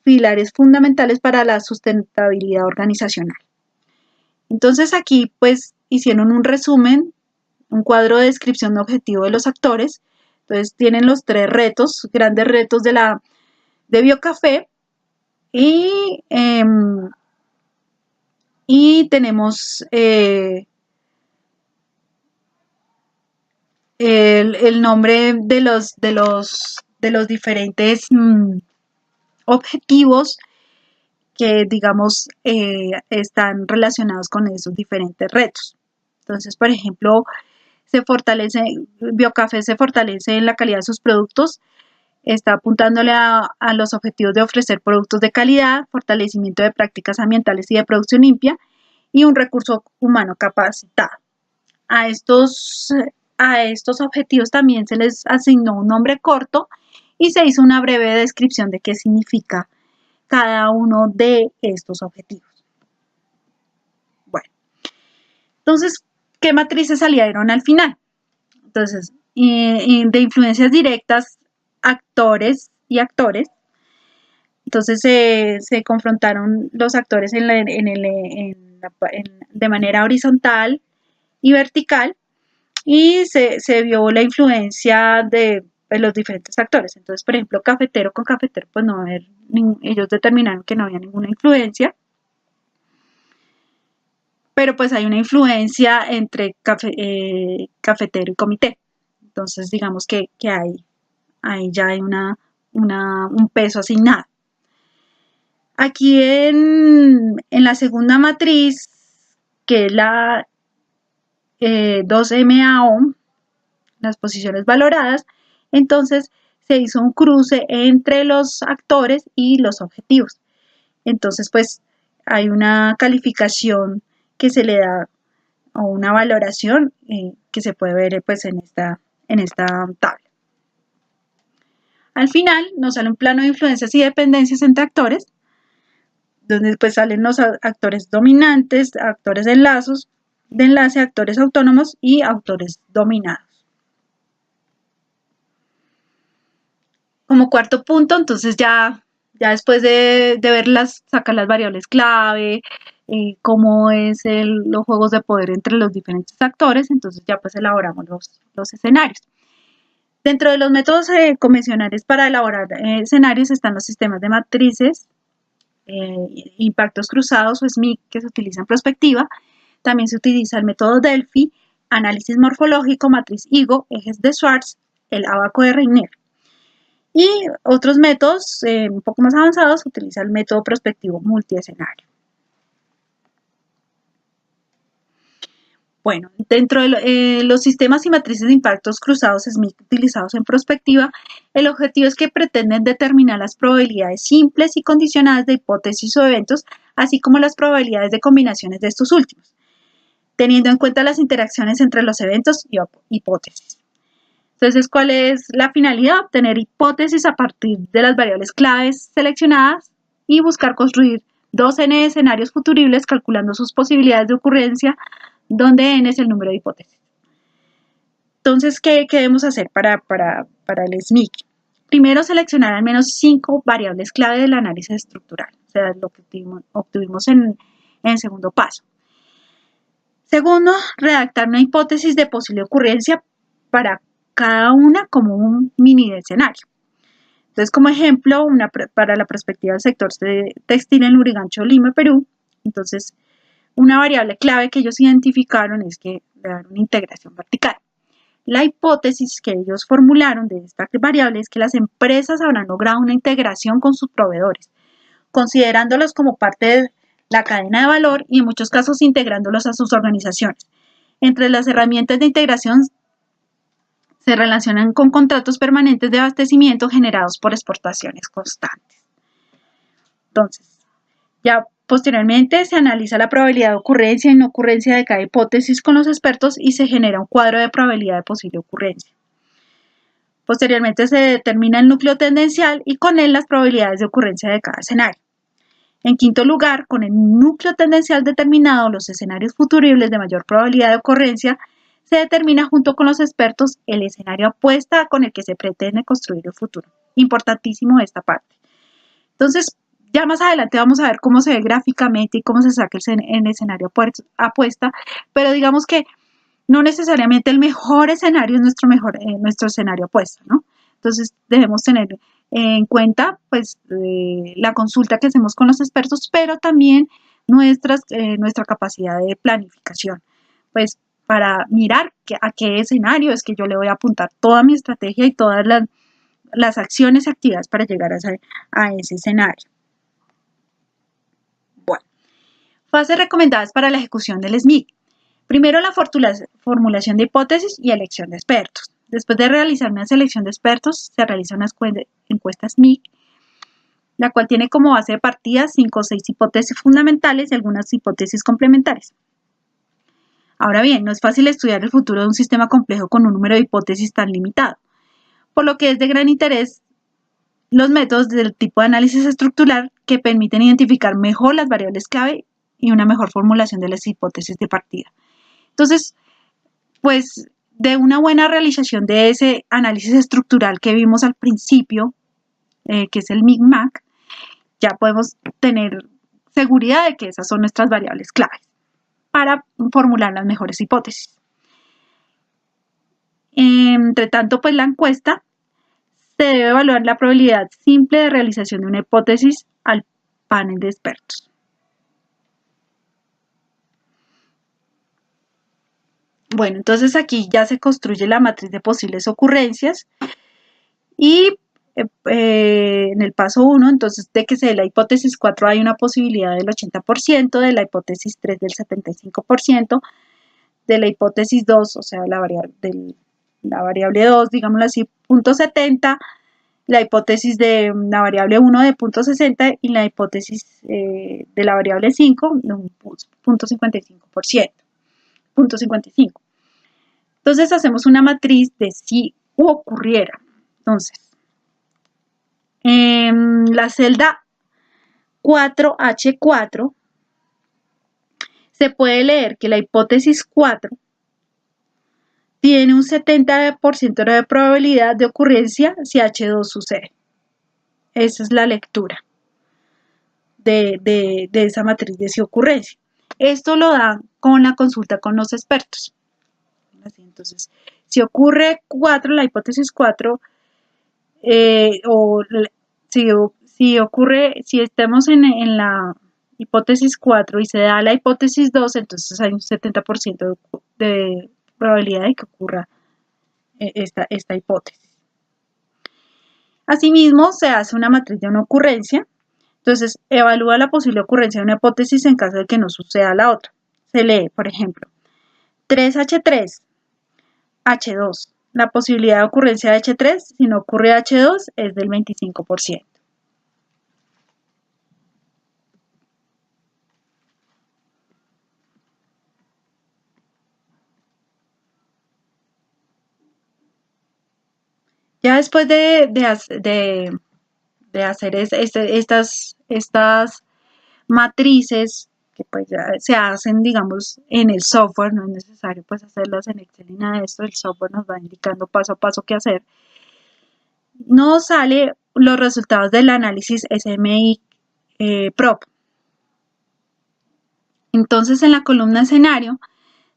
pilares fundamentales para la sustentabilidad organizacional. Entonces aquí pues hicieron un resumen, un cuadro de descripción de objetivo de los actores. Entonces tienen los 3 retos, grandes retos de Biocafé y tenemos el nombre de los diferentes objetivos digamos, están relacionados con esos diferentes retos. Entonces, por ejemplo, Biocafé se fortalece en la calidad de sus productos, está apuntándole a los objetivos de ofrecer productos de calidad, fortalecimiento de prácticas ambientales y de producción limpia y un recurso humano capacitado. A estos objetivos también se les asignó un nombre corto y se hizo una breve descripción de qué significa cada uno de estos objetivos. Bueno, entonces, ¿qué matrices salieron al final? Entonces, de influencias directas, actores y actores. Entonces se confrontaron los actores de manera horizontal y vertical y se vio la influencia de los diferentes actores. Entonces, por ejemplo, cafetero con cafetero, pues no haber, ellos determinaron que no había ninguna influencia, pero pues hay una influencia entre cafetero y comité. Entonces, digamos que ahí ya hay un peso asignado. Aquí en la segunda matriz, que es la 2MAO, las posiciones valoradas, entonces se hizo un cruce entre los actores y los objetivos. Entonces, pues hay una calificación que se le da o una valoración que se puede ver pues en esta tabla. Al final nos sale un plano de influencias y dependencias entre actores, donde pues salen los actores dominantes, actores de enlace, actores autónomos y autores dominados. Como cuarto punto, entonces ya después de verlas, sacar las variables clave, cómo es los juegos de poder entre los diferentes actores, entonces ya pues elaboramos los escenarios. Dentro de los métodos convencionales para elaborar escenarios están los sistemas de matrices, impactos cruzados o SMIC que se utiliza en prospectiva. También se utiliza el método Delphi, análisis morfológico, matriz Higo, ejes de Schwartz, el abaco de Reiner. Y otros métodos un poco más avanzados se utiliza el método prospectivo multiescenario. Bueno, dentro de los sistemas y matrices de impactos cruzados SMIC utilizados en prospectiva, el objetivo es que pretenden determinar las probabilidades simples y condicionadas de hipótesis o eventos, así como las probabilidades de combinaciones de estos últimos, teniendo en cuenta las interacciones entre los eventos y hipótesis. Entonces, ¿cuál es la finalidad? Obtener hipótesis a partir de las variables claves seleccionadas y buscar construir 2n escenarios futuribles calculando sus posibilidades de ocurrencia, donde n es el número de hipótesis. Entonces, ¿qué debemos hacer para el SMIC? Primero, seleccionar al menos 5 variables clave del análisis estructural, o sea, lo que obtuvimos en el segundo paso. Segundo, redactar una hipótesis de posible ocurrencia para cada una como un mini escenario. Entonces, como ejemplo, para la perspectiva del sector textil en Lurigancho, Lima, Perú, entonces, una variable clave que ellos identificaron es que debe haber una integración vertical. La hipótesis que ellos formularon de esta variable es que las empresas habrán logrado una integración con sus proveedores, considerándolos como parte de la cadena de valor y en muchos casos integrándolos a sus organizaciones. Entre las herramientas de integración se relacionan con contratos permanentes de abastecimiento generados por exportaciones constantes. Entonces, ya posteriormente se analiza la probabilidad de ocurrencia y no ocurrencia de cada hipótesis con los expertos y se genera un cuadro de probabilidad de posible ocurrencia. Posteriormente se determina el núcleo tendencial y con él las probabilidades de ocurrencia de cada escenario. En quinto lugar, con el núcleo tendencial determinado, los escenarios futuribles de mayor probabilidad de ocurrencia, se determina junto con los expertos el escenario apuesta con el que se pretende construir el futuro. Importantísimo esta parte. Entonces, ya más adelante vamos a ver cómo se ve gráficamente y cómo se saca el escenario apuesta, pero digamos que no necesariamente el mejor escenario es nuestro escenario apuesta, ¿no? Entonces, debemos tener en cuenta pues la consulta que hacemos con los expertos, pero también nuestra capacidad de planificación, pues para mirar a qué escenario es que yo le voy a apuntar toda mi estrategia y todas las acciones activas para llegar a ese escenario. Fases recomendadas para la ejecución del SMIC. Primero, la formulación de hipótesis y elección de expertos. Después de realizar una selección de expertos, se realiza una encuesta SMIC, la cual tiene como base de partida 5 o 6 hipótesis fundamentales y algunas hipótesis complementarias. Ahora bien, no es fácil estudiar el futuro de un sistema complejo con un número de hipótesis tan limitado, por lo que es de gran interés los métodos del tipo de análisis estructural que permiten identificar mejor las variables clave y una mejor formulación de las hipótesis de partida. Entonces, pues de una buena realización de ese análisis estructural que vimos al principio, que es el MIC-MAC, ya podemos tener seguridad de que esas son nuestras variables claves para formular las mejores hipótesis. Entre tanto, pues la encuesta se debe evaluar la probabilidad simple de realización de una hipótesis al panel de expertos. Bueno, entonces aquí ya se construye la matriz de posibles ocurrencias y en el paso 1, entonces de que se dé la hipótesis 4 hay una posibilidad del 80%, de la hipótesis 3 del 75%, de la hipótesis 2, o sea, la variable 2, digámoslo así, 0.70%, la hipótesis de la variable 1 de 0.60% y la hipótesis de la variable 5 de un 0.55%. 0.55. Entonces hacemos una matriz de si ocurriera. Entonces, en la celda 4H4 se puede leer que la hipótesis 4 tiene un 70% de probabilidad de ocurrencia si H2 sucede. Esa es la lectura de esa matriz de si ocurrencia. Esto lo dan con la consulta con los expertos. Entonces, si ocurre 4, la hipótesis 4, si estemos en la hipótesis 4 y se da la hipótesis 2, entonces hay un 70% de probabilidad de que ocurra esta hipótesis. Asimismo, se hace una matriz de una ocurrencia. Entonces, evalúa la posible ocurrencia de una hipótesis en caso de que no suceda la otra. Se lee, por ejemplo, 3H3, H2. La posibilidad de ocurrencia de H3, si no ocurre H2, es del 25%. Ya después de hacer estas matrices, que pues ya se hacen, digamos, en el software, no es necesario pues hacerlas en Excel ni nada de esto, el software nos va indicando paso a paso qué hacer. Nos sale los resultados del análisis SMI PROP. Entonces, en la columna escenario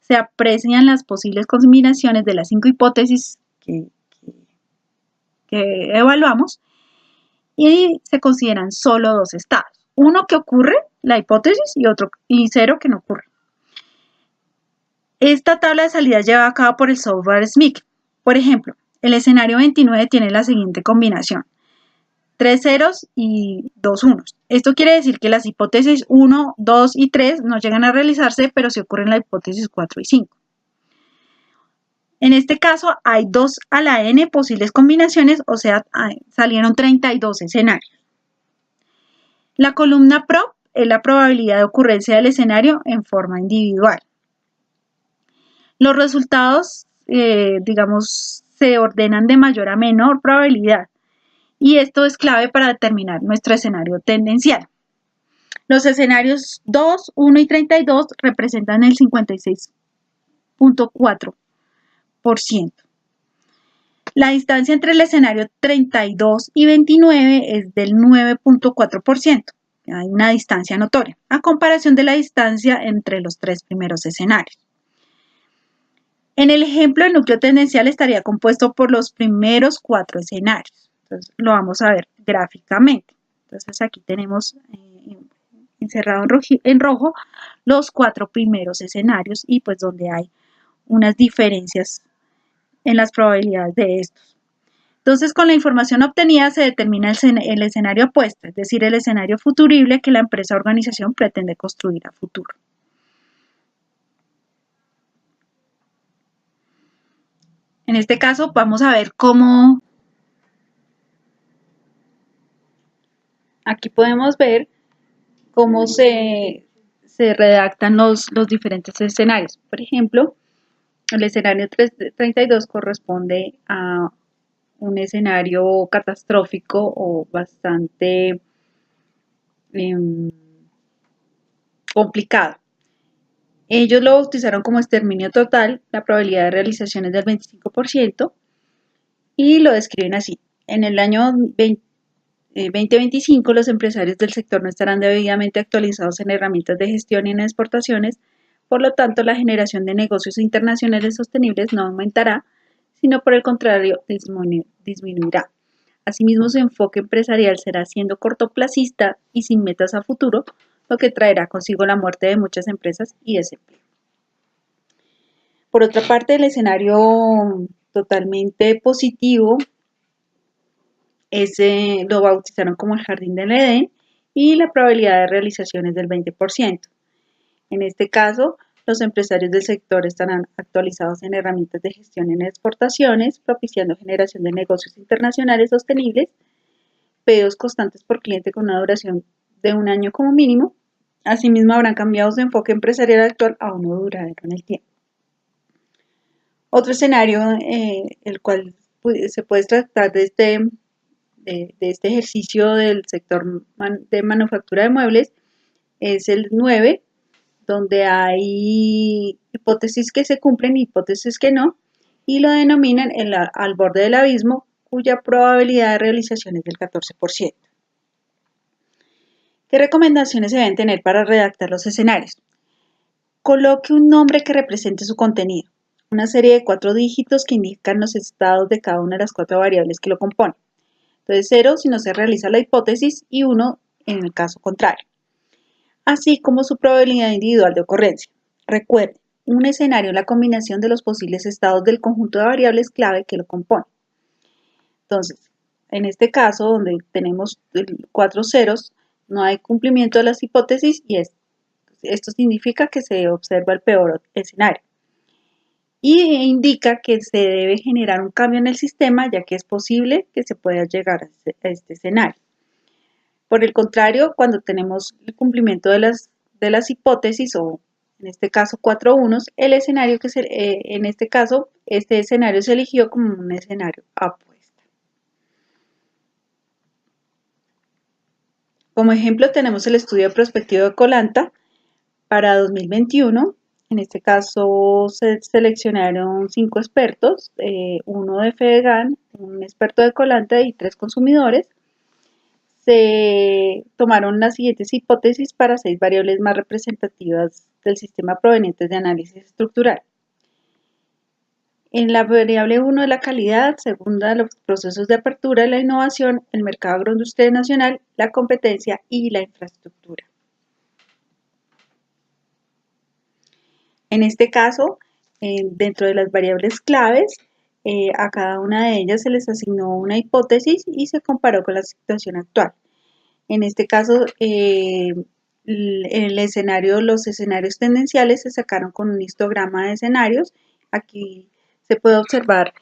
se aprecian las posibles combinaciones de las 5 hipótesis que evaluamos y se consideran solo 2 estados. Uno que ocurre, la hipótesis, y 0 que no ocurre. Esta tabla de salida lleva a cabo por el software SMIC. Por ejemplo, el escenario 29 tiene la siguiente combinación: 3 ceros y 2 unos. Esto quiere decir que las hipótesis 1, 2 y 3 no llegan a realizarse, pero sí ocurren la hipótesis 4 y 5. En este caso hay 2 a la n posibles combinaciones, o sea, salieron 32 escenarios. La columna PROP es la probabilidad de ocurrencia del escenario en forma individual. Los resultados, digamos, se ordenan de mayor a menor probabilidad y esto es clave para determinar nuestro escenario tendencial. Los escenarios 2, 1 y 32 representan el 56.4%. La distancia entre el escenario 32 y 29 es del 9.4%. Hay una distancia notoria, a comparación de la distancia entre los 3 primeros escenarios. En el ejemplo, el núcleo tendencial estaría compuesto por los primeros 4 escenarios. Entonces, lo vamos a ver gráficamente. Entonces, aquí tenemos encerrado en rojo los 4 primeros escenarios y pues donde hay unas diferencias en las probabilidades de estos. Entonces, con la información obtenida se determina el escenario apuesto, es decir, el escenario futurible que la empresa o organización pretende construir a futuro. En este caso, vamos a ver cómo... Aquí podemos ver cómo se redactan los diferentes escenarios. Por ejemplo, el escenario 32 corresponde a un escenario catastrófico o bastante complicado. Ellos lo bautizaron como exterminio total, la probabilidad de realización es del 25% y lo describen así. En el año 2025 los empresarios del sector no estarán debidamente actualizados en herramientas de gestión y en exportaciones, por lo tanto la generación de negocios internacionales sostenibles no aumentará, sino por el contrario disminuirá. Asimismo, su enfoque empresarial será siendo cortoplacista y sin metas a futuro, lo que traerá consigo la muerte de muchas empresas y desempleo. Por otra parte, el escenario totalmente positivo lo bautizaron como el jardín del Edén y la probabilidad de realización es del 20%. En este caso, los empresarios del sector estarán actualizados en herramientas de gestión en exportaciones, propiciando generación de negocios internacionales sostenibles, pedidos constantes por cliente con una duración de 1 año como mínimo. Asimismo, habrán cambiado su enfoque empresarial actual a uno duradero en el tiempo. Otro escenario, el cual se puede tratar de este ejercicio del sector de manufactura de muebles, es el 9, donde hay hipótesis que se cumplen y hipótesis que no, y lo denominan al borde del abismo, cuya probabilidad de realización es del 14%. ¿Qué recomendaciones se deben tener para redactar los escenarios? Coloque un nombre que represente su contenido, una serie de 4 dígitos que indican los estados de cada una de las 4 variables que lo componen. Entonces 0 si no se realiza la hipótesis y 1 en el caso contrario, así como su probabilidad individual de ocurrencia. Recuerde, un escenario es la combinación de los posibles estados del conjunto de variables clave que lo componen. Entonces, en este caso, donde tenemos 4 ceros, no hay cumplimiento de las hipótesis y esto significa que se observa el peor escenario. Y indica que se debe generar un cambio en el sistema, ya que es posible que se pueda llegar a este escenario. Por el contrario, cuando tenemos el cumplimiento de las hipótesis, o en este caso 4 unos, el escenario en este caso, este escenario se eligió como un escenario apuesta. Como ejemplo tenemos el estudio prospectivo de Colanta para 2021. En este caso se seleccionaron 5 expertos, uno de Fedegan, un experto de Colanta y 3 consumidores. Se tomaron las siguientes hipótesis para 6 variables más representativas del sistema provenientes de análisis estructural. En la variable 1 de la calidad, segunda los procesos de apertura y la innovación, el mercado agroindustrial nacional, la competencia y la infraestructura. En este caso, dentro de las variables claves, a cada una de ellas se les asignó una hipótesis y se comparó con la situación actual. En este caso, los escenarios tendenciales se sacaron con un histograma de escenarios. Aquí se puede observar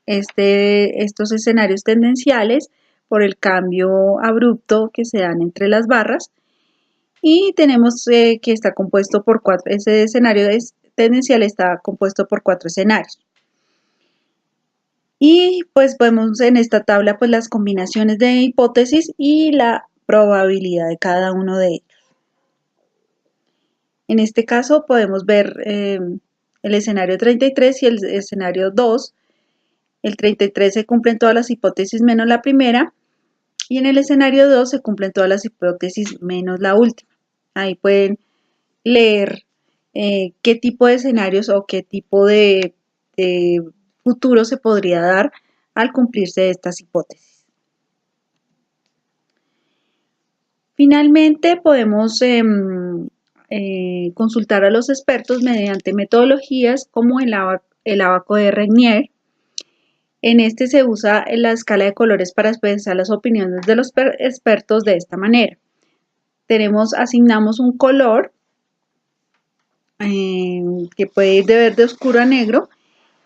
estos escenarios tendenciales por el cambio abrupto que se dan entre las barras. Y tenemos que está compuesto por 4, ese escenario tendencial está compuesto por 4 escenarios. Y pues vemos en esta tabla pues las combinaciones de hipótesis y la probabilidad de cada uno de ellos. En este caso podemos ver el escenario 33 y el escenario 2. El 33 se cumplen todas las hipótesis menos la primera y en el escenario 2 se cumplen todas las hipótesis menos la última. Ahí pueden leer qué tipo de escenarios o qué tipo de futuro se podría dar al cumplirse estas hipótesis. Finalmente, podemos consultar a los expertos mediante metodologías como el abaco de Regnier, En este se usa la escala de colores para expresar las opiniones de los expertos de esta manera. Asignamos un color que puede ir de verde oscuro a negro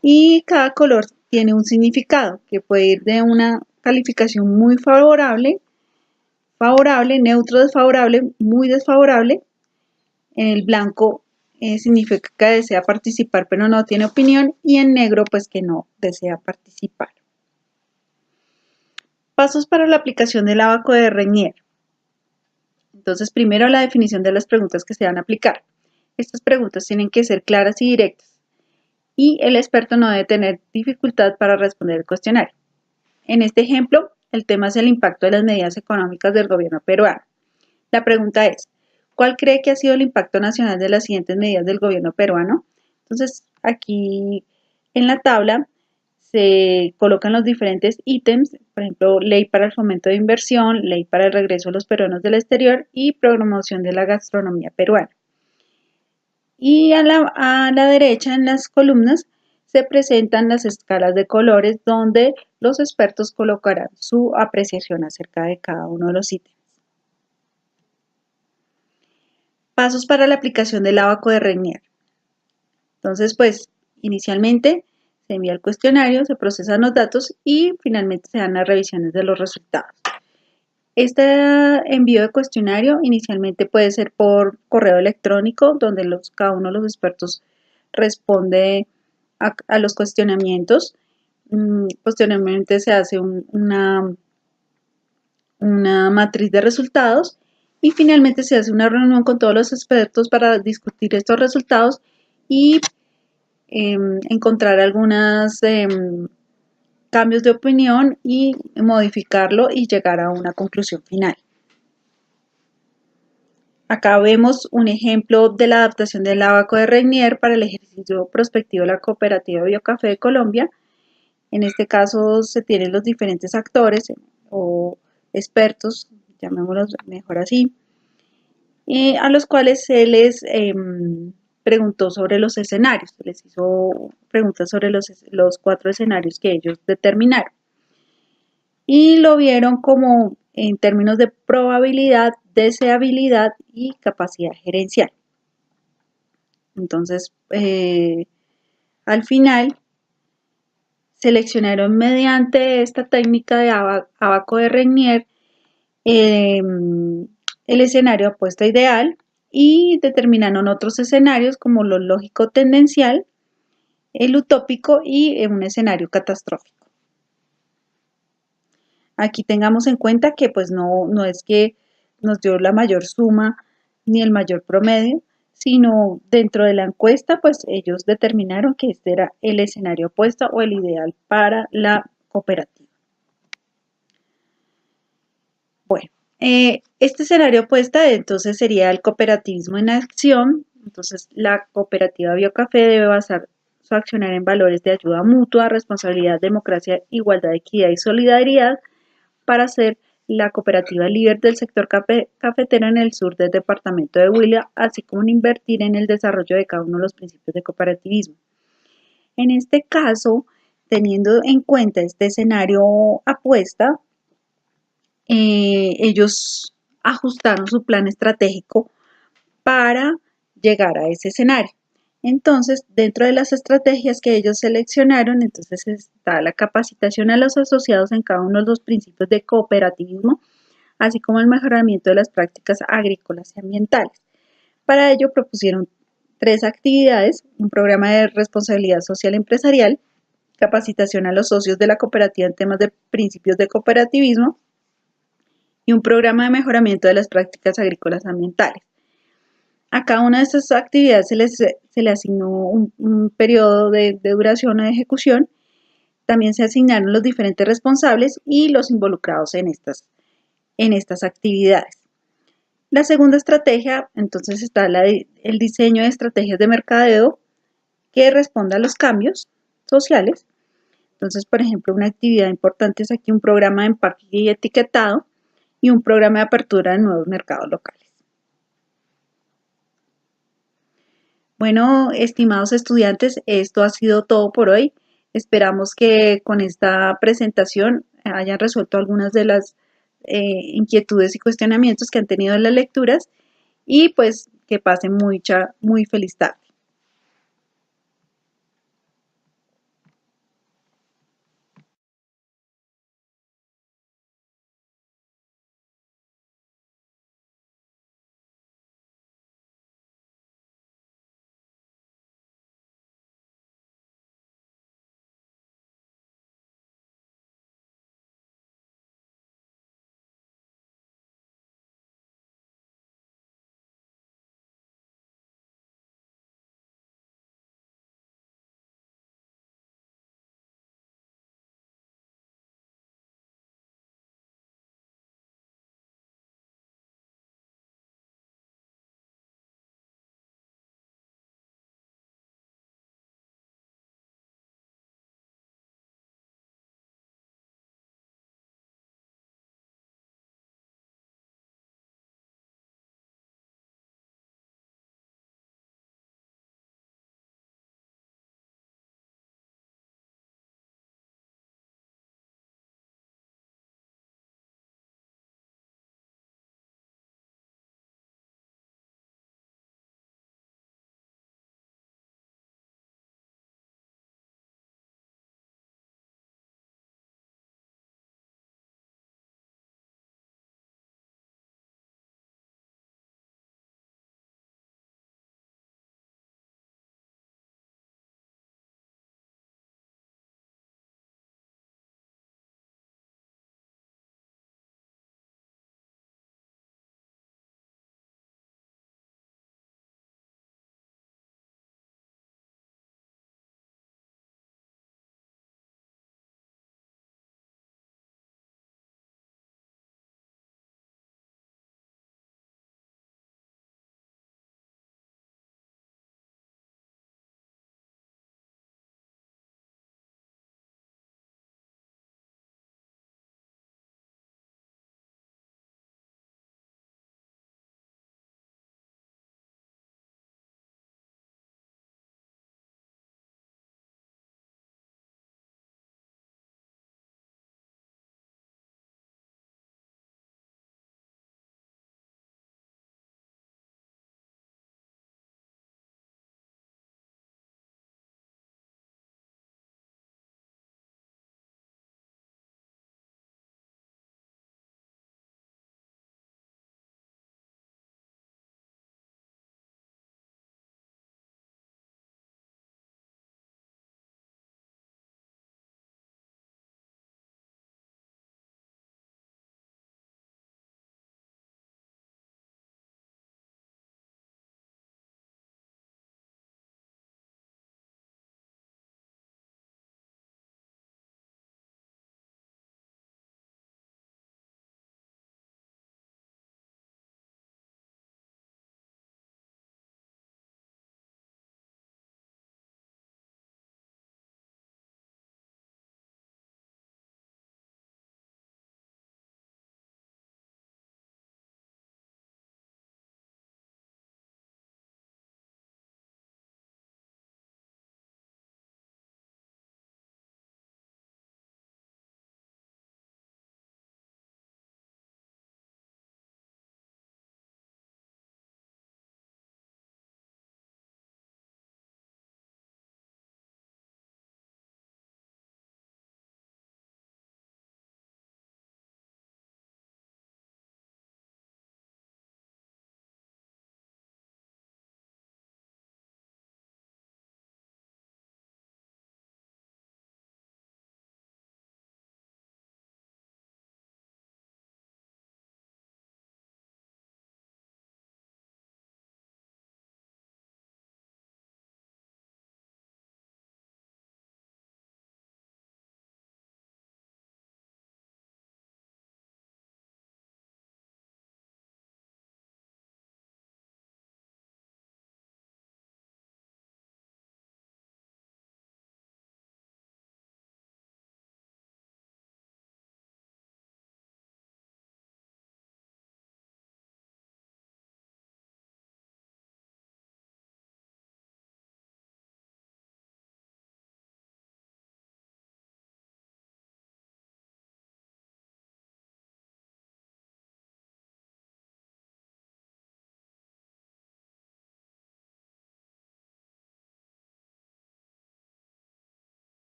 y cada color tiene un significado que puede ir de una calificación muy favorable, neutro, desfavorable, muy desfavorable. En el blanco significa que desea participar pero no tiene opinión y en negro pues que no desea participar. Pasos para la aplicación del abaco de Regnier. Entonces, primero la definición de las preguntas que se van a aplicar. Estas preguntas tienen que ser claras y directas y el experto no debe tener dificultad para responder el cuestionario. En este ejemplo, el tema es el impacto de las medidas económicas del gobierno peruano. La pregunta es, ¿cuál cree que ha sido el impacto nacional de las siguientes medidas del gobierno peruano? Entonces, aquí en la tabla se colocan los diferentes ítems, por ejemplo, ley para el fomento de inversión, ley para el regreso de los peruanos del exterior y promoción de la gastronomía peruana. Y a la derecha en las columnas se presentan las escalas de colores donde los expertos colocarán su apreciación acerca de cada uno de los ítems. Pasos para la aplicación del abaco de Regnier. Entonces, pues, inicialmente se envía el cuestionario, se procesan los datos y finalmente se dan las revisiones de los resultados. Este envío de cuestionario inicialmente puede ser por correo electrónico, donde cada uno de los expertos responde a los cuestionamientos. Posteriormente se hace una matriz de resultados y finalmente se hace una reunión con todos los expertos para discutir estos resultados y encontrar algunos cambios de opinión y modificarlo y llegar a una conclusión final. Acá vemos un ejemplo de la adaptación del abaco de Regnier para el ejercicio prospectivo de la cooperativa Biocafé de Colombia. En este caso se tienen los diferentes actores o expertos, llamémoslos mejor así, a los cuales se les preguntó sobre los escenarios, se les hizo preguntas sobre los 4 escenarios que ellos determinaron. Y lo vieron como en términos de probabilidad, deseabilidad y capacidad gerencial. Entonces, al final, seleccionaron mediante esta técnica de abaco de Regnier el escenario apuesta ideal y determinaron otros escenarios como lo lógico tendencial, el utópico y un escenario catastrófico. Aquí tengamos en cuenta que pues no es que nos dio la mayor suma ni el mayor promedio, sino dentro de la encuesta pues ellos determinaron que este era el escenario opuesto o el ideal para la cooperativa. Bueno, este escenario opuesto entonces sería el cooperativismo en acción. Entonces la cooperativa Biocafé debe basar su accionar en valores de ayuda mutua, responsabilidad, democracia, igualdad, equidad y solidaridad para ser la cooperativa líder del sector cafetero en el sur del departamento de Huila, así como en invertir en el desarrollo de cada uno de los principios de cooperativismo. En este caso, teniendo en cuenta este escenario apuesta, ellos ajustaron su plan estratégico para llegar a ese escenario. Entonces, dentro de las estrategias que ellos seleccionaron, entonces está la capacitación a los asociados en cada uno de los principios de cooperativismo, así como el mejoramiento de las prácticas agrícolas y ambientales. Para ello propusieron 3 actividades, un programa de responsabilidad social empresarial, capacitación a los socios de la cooperativa en temas de principios de cooperativismo y un programa de mejoramiento de las prácticas agrícolas y ambientales. A cada una de estas actividades se le asignó un periodo de duración o de ejecución. También se asignaron los diferentes responsables y los involucrados en estas actividades. La segunda estrategia, entonces, está el diseño de estrategias de mercadeo que responda a los cambios sociales. Entonces, por ejemplo, una actividad importante es aquí un programa de empaque y etiquetado y un programa de apertura de nuevos mercados locales. Bueno, estimados estudiantes, esto ha sido todo por hoy. Esperamos que con esta presentación hayan resuelto algunas de las inquietudes y cuestionamientos que han tenido en las lecturas y pues que pasen muy feliz tarde.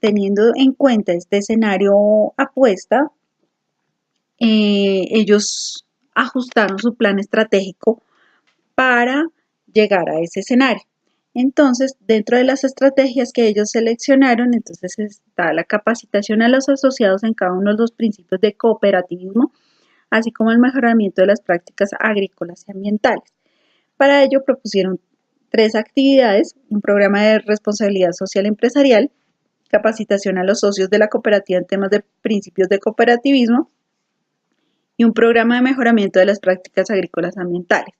teniendo en cuenta este escenario apuesta, ellos ajustaron su plan estratégico para llegar a ese escenario. Entonces, dentro de las estrategias que ellos seleccionaron, entonces está la capacitación a los asociados en cada uno de los principios de cooperativismo, así como el mejoramiento de las prácticas agrícolas y ambientales. Para ello propusieron 3 actividades: un programa de responsabilidad social empresarial, capacitación a los socios de la cooperativa en temas de principios de cooperativismo y un programa de mejoramiento de las prácticas agrícolas ambientales.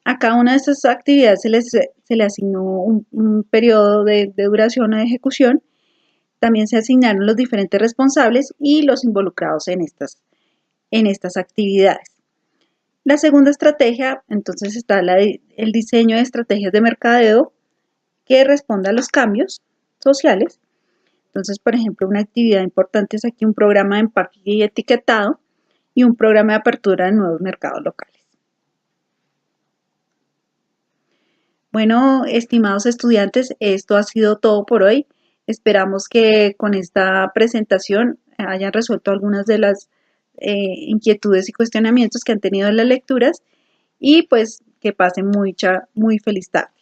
A cada una de estas actividades se le asignó un periodo de duración o de ejecución. También se asignaron los diferentes responsables y los involucrados en estas actividades. La segunda estrategia, entonces, está el diseño de estrategias de mercadeo que responda a los cambios sociales. Entonces, por ejemplo, una actividad importante es aquí un programa de empaque y etiquetado y un programa de apertura de nuevos mercados locales. Bueno, estimados estudiantes, esto ha sido todo por hoy. Esperamos que con esta presentación hayan resuelto algunas de las inquietudes y cuestionamientos que han tenido en las lecturas y pues que pasen muy feliz tarde.